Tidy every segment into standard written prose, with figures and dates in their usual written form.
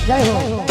જય હો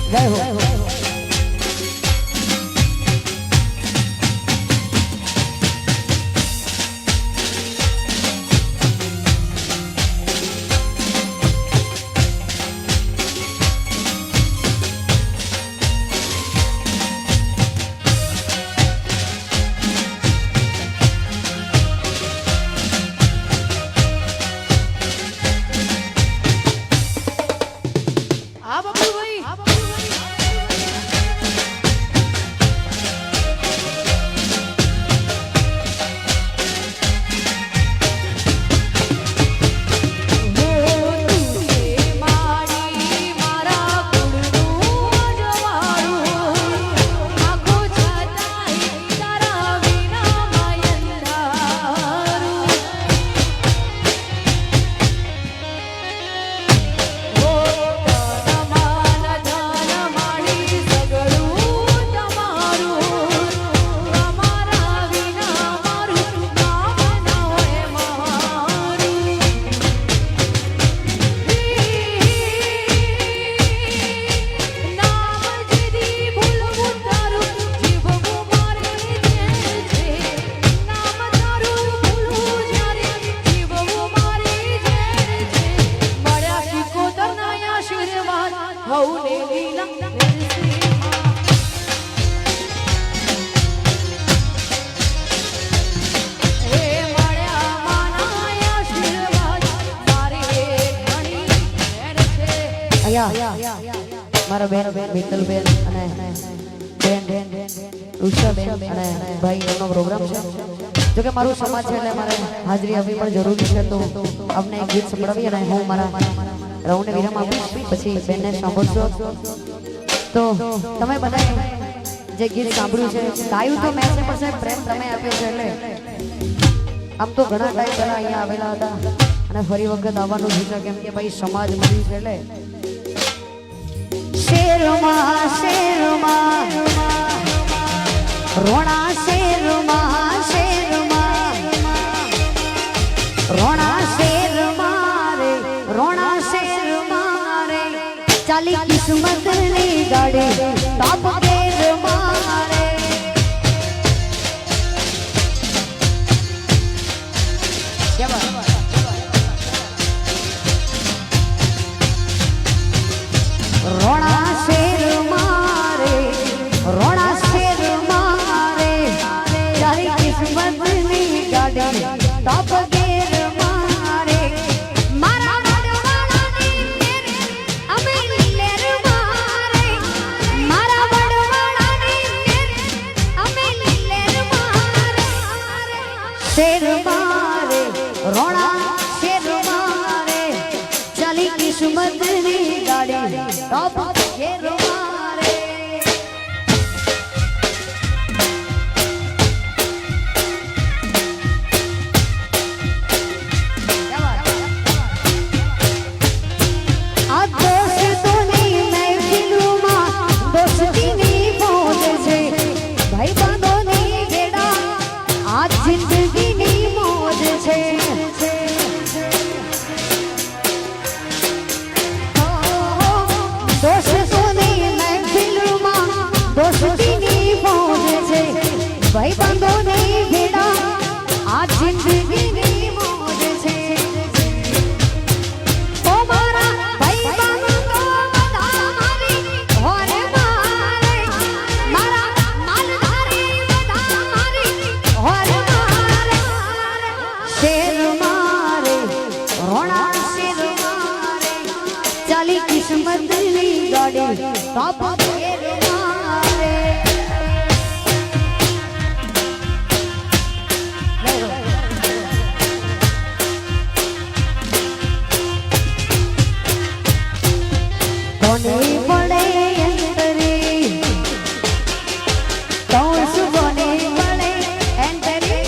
જય હો મારા બેન મિત્તલબેન અને બેન ઉષાબેન અને ભાઈ એમનો પ્રોગ્રામ છે જો કે મારું સમાજ છે એટલે મારે હાજરી આપવી પણ જરૂરી છે તો અમને એક ગીત સંભળાવી અને હું મારા રાઉન્ડને વિરામ આપીશ પછી બેનને સાંભળશો તો તમે બધા જે ગીત સાંભળ્યું છે ગાયું તો મેં પણ સાહેબ પ્રેમ તમે આપ્યો છે એટલે આમ તો ઘણા ટાઈમ પહેલા અહીંયા આવેલા હતા અને ફરી વખત આવવાનું છે કેમ કે ભાઈ સમાજ મળ્યું છે એટલે શેરમાં શેરમાં રોણા શેરમાં શેરમાં રોણા શેરમાં રે રોણા શેરમાં રે ચાલી કિસ્મતની ગાડી તાપ કેરમાં રે રોણા શેર મારે રોણા શેર મારે ચારી કિસ્મતની ગાડી તાપ ગેર મારે મારા વડવાળાની મેરે અમે લેર મારે મારા વડવાળાની મેરે અમે લેર મારે શેર મારે રોણા શેર મારે ચાલી કિસ્મતની ગાડી તાપ ગેર મારે આ દોસ્તોની મહેફિલમાં દોસ્તીની મોજ છે ભાઈ બંધોની ગેડા આ જિંદગીની મોજ છે દોસ્તોની મહેફિલમાં દોસ્તીની મોજ છે ભાઈ બંધોની ભેડા આ જિંદગીની મોજ છે ઓ મારા ભાઈ બંધો બધા મારી હોરે મારે મારા માલધારી બધા મારી હોરે મારે શેર મારે રોણા શેર મારે ચાલી કિસ્મતની ગાડી તાપ ગેર મારે કોને પડે અંતરી કૌશ કોને પડે અંતરી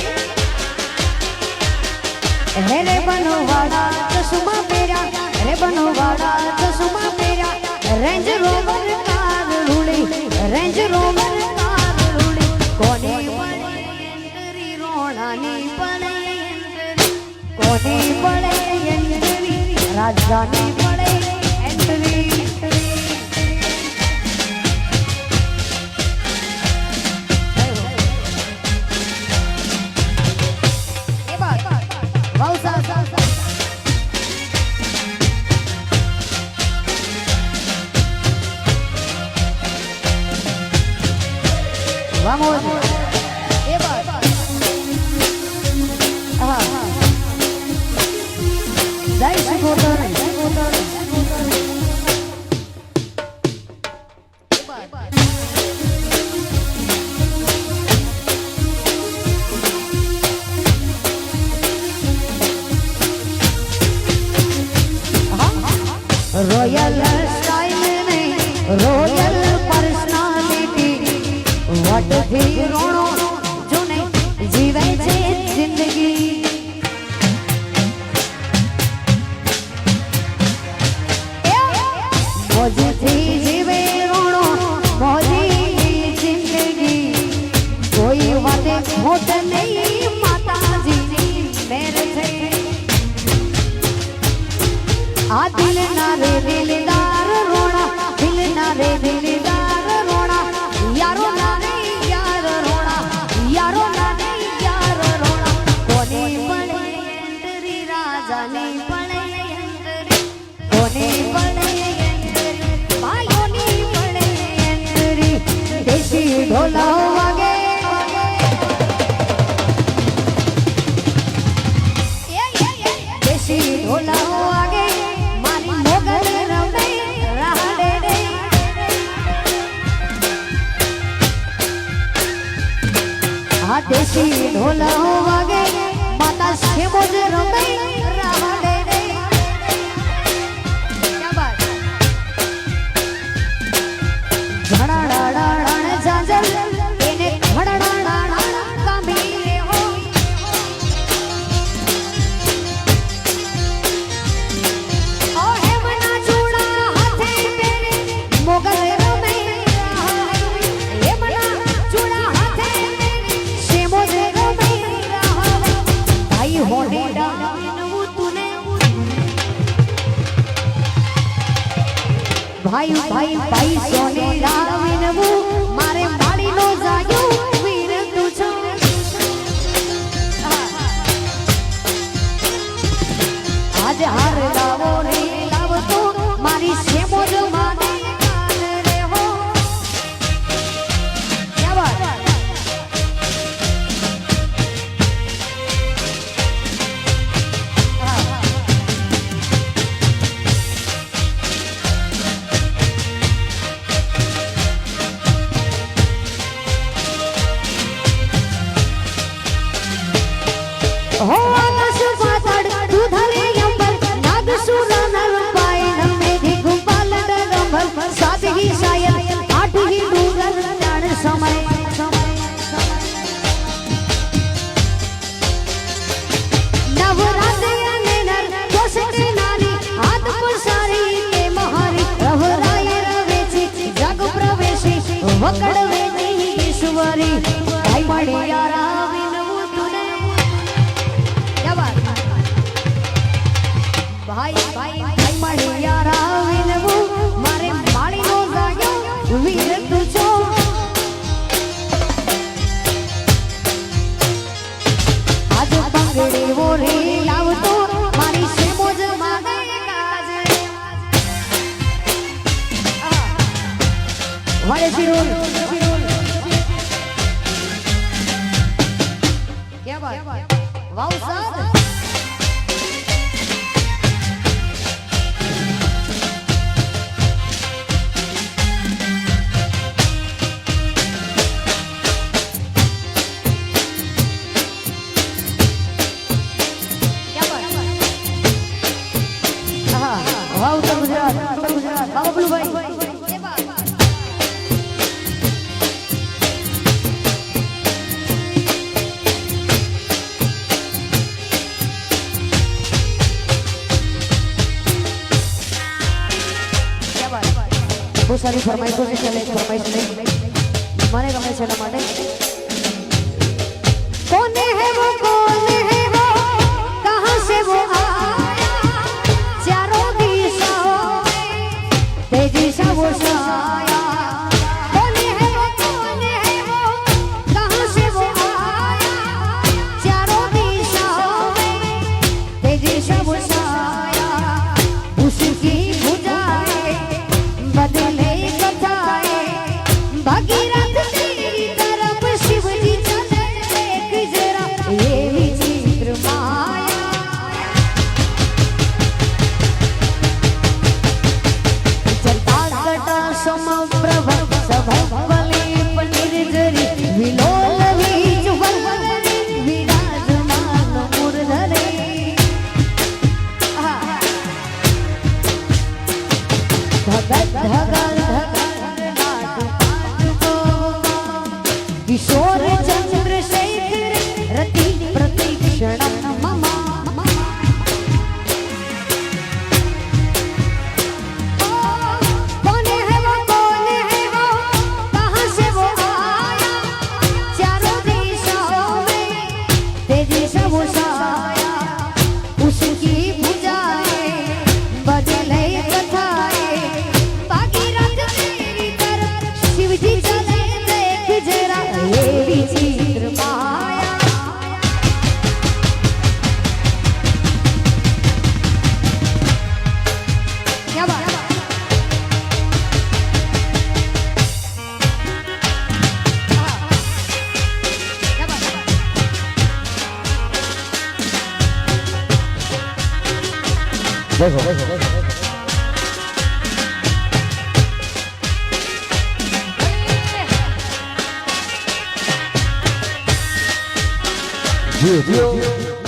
રે બનવાડા ચશ્મા પહેર્યા રે બનવાડા ચશ્મા પહેર્યા રેન્જ રોવર કાર રૂડી રેન્જ રોવર કાર રૂડી કોને પડે અંતરી રોણાની પડે અંતરી કોને પડે અંતરી રાજાની પડે અંતરી Vamos. Eva. Aha. Jai Shri Gordon. Royal style में royal personality what भी रोणो जो नहीं जीवे छे जिंदगी मौजी थी जीवे रोणो मौजी जिंदगी कोई वादे होत नहीं माता जी मेरे थे आ दिल ना रे दिलदार रोना दिल ना रे दिलदार रोना यारो ना रे यार रोना यारो ना रे यार रोना कोने पड़े अंतरी राजा ने पड़े अंतरी कोने पड़े अंतरी भाइयों ने पड़े अंतरी देसी ढोला वागे देसी ढोला वागे देसी ढोला वागे माता से मुझ रमे रामा दे दे क्या बात झड़ा डाड़ा डाण जाजल इने झड़ा डाड़ा डाण कामीरे हो ओ है मना चूड़ा हाथे मेरे मोगल रमे ये मना चूड़ा हाथे होने डालू तूने भाई भाई भाई सोने डालू मारे माली नो जायो वीर तुझो आज हार लावो रे लाव तो मारी से मोज माने रे हो क्या बात हो आकाश पाताड़ दूधले अंबर नागसुर नर पाए नमे दिगुपाल डगंबर सात ही शायद आठ ही डूगर जान समय नवरात्रि नर कोसटे नारी हाथ पसारी के महारी रवराय रवेची जग प्रवेशी वकड़ वेची ईश्वरी भाई मड़ियारा भाई भाई भाई मड़ियारा विनवू मारे माली नो जायो वीर तुझो आज पंगड़ी वो रे लाव तो मारी से मोज माने काज वाले सिरोल क्या बात वाओ सर उत्तर गुजरात बाबा बलू भाई बहुत सारी फरमाइशों से चले फरमाइश नहीं माने गमे चला माने कौन है वो कहां से वो वो साया कौन है वो कहां से वो आया चारों दिशाओं में तेजी से वो साया उसकी बुझाए बदले कथाएं भगीरथ तेरी तरफ किशोर चंद्रशेखर रति प्रतीक्षणं मम कौन है वो कहाँ से वो आया चारों दिशाओं में तेजी से वो छाया उसकी भुजाएं बदले कथाएं भागीरथ तेरी तरफ शिव जी चले देख जरा ये विचित्र माया क्या बात Gil.